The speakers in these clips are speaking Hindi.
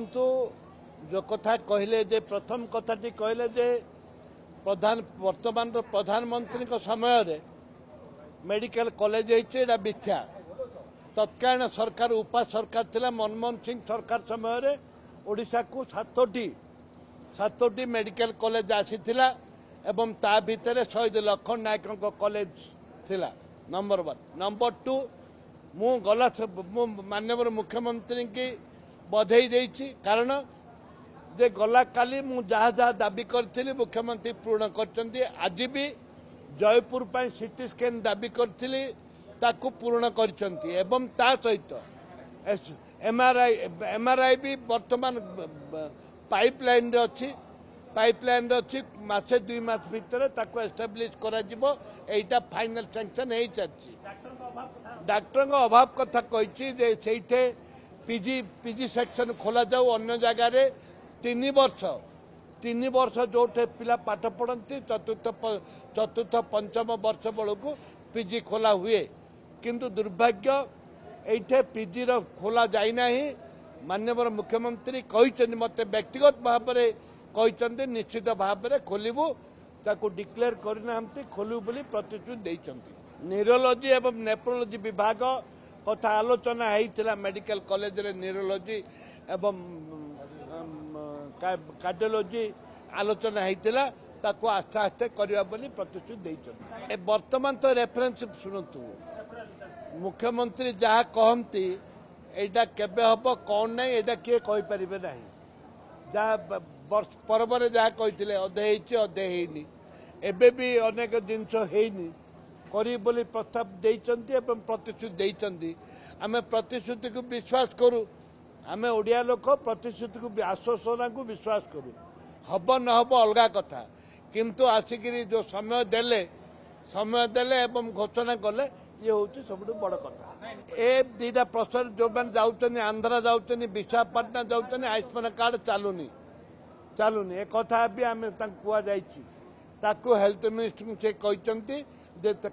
तो जो कथा कहले जे प्रथम कथाटी कहले जे वर्तमान प्रधानमंत्री समय रे मेडिकल कॉलेज होता मिथ्या। तत्कालीन सरकार उपा सरकार थिला मनमोहन सिंह सरकार समय रे ओडिशा को सातोटी मेडिकल कॉलेज आसी थिला एवं ता भितर शहीद लखन नायक कॉलेज थिला नंबर 1। नंबर 2 मु गला माननीय मुख्यमंत्री की बधाई देइछि कारण जे गला काली मु जहाँ जहाँ दाबी करी मुख्यमंत्री पूर्ण करछन्ती। आज भी जयपुर पर सीटी स्कैन दाबी करी ताकू पूर्ण करछन्ती एवं ता सहित एमआरआई भी वर्तमान पाइपलाइन रे अच्छी मासे 2 मास भितर ताकू एस्टाब्लिश करा जिवो एटा फाइनल सैंक्शन हो चलछि। डॉक्टर अभाव कथा कही से पीजी सेक्शन खोल जाऊ अन्य जगह 3 वर्ष जो पिला पाठ पढ़ती चतुर्थ पंचम वर्ष बेलू पीजी खोला हुए किंतु दुर्भाग्य ये पीजी खोला जाना माननीय मुख्यमंत्री कहते मत व्यक्तिगत भाव में कहते निश्चित भाव में खोलू ताकू डिक्लेयर करना खोलू बोली प्रतिश्रुति देइछन्ति। न्यूरोलॉजी एवं नेफ्रोलॉजी विभाग कथा आलोचना होता मेडिकल कॉलेज रे न्यूरोलॉजी एवं कार्डियोलॉजी आलोचना होता ताकू आस्ते आस्ते करवा बोली प्रतिश्रुति देइछन्ति। वर्तमान तो रेफरेंस शुणुतु मुख्यमंत्री जहाँ कहती एटा केबे हब कौन नहीं एटा किए कहि परिबे नहीं। जहाँ पर्व जहाँ कहते अधे अधे हेनी एबे भी अनेक जिनस हेनी करी बोली प्रस्ताव देइछन्ति एवं प्रतिश्रुति देइछन्ति। आमे प्रतिश्रुति को विश्वास करू आमे ओडिया लोक प्रतिश्रुति को आश्वासना को विश्वास करू हब न हब अलगा कथा किंतु आसिकी जो समय देले एवं घोषणा कले ये हूँ सब बड़ कथा। ए 2टा प्रसर जो मैंने जाऊँ आंध्रा जाऊँ विशाखापट्टना जाऊँ आयुष्मान कार्ड चलुनी ए कथा भी आम कहु हेल्थ मिनिस्टर से कहते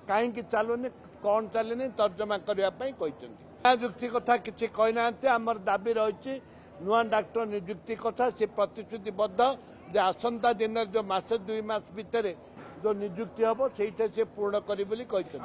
कहीं चलुनी कौन चलनी तर्जमा करने नियुक्ति कथा किसी कहना आमर दाबी रही नुआ डाक्टर नियुक्ति कथा से प्रतिश्रुतिबद्ध जे आसंता दिन जो मास 2 मास भितर जो नियुक्ति हम से पूर्ण करी बोली कहते।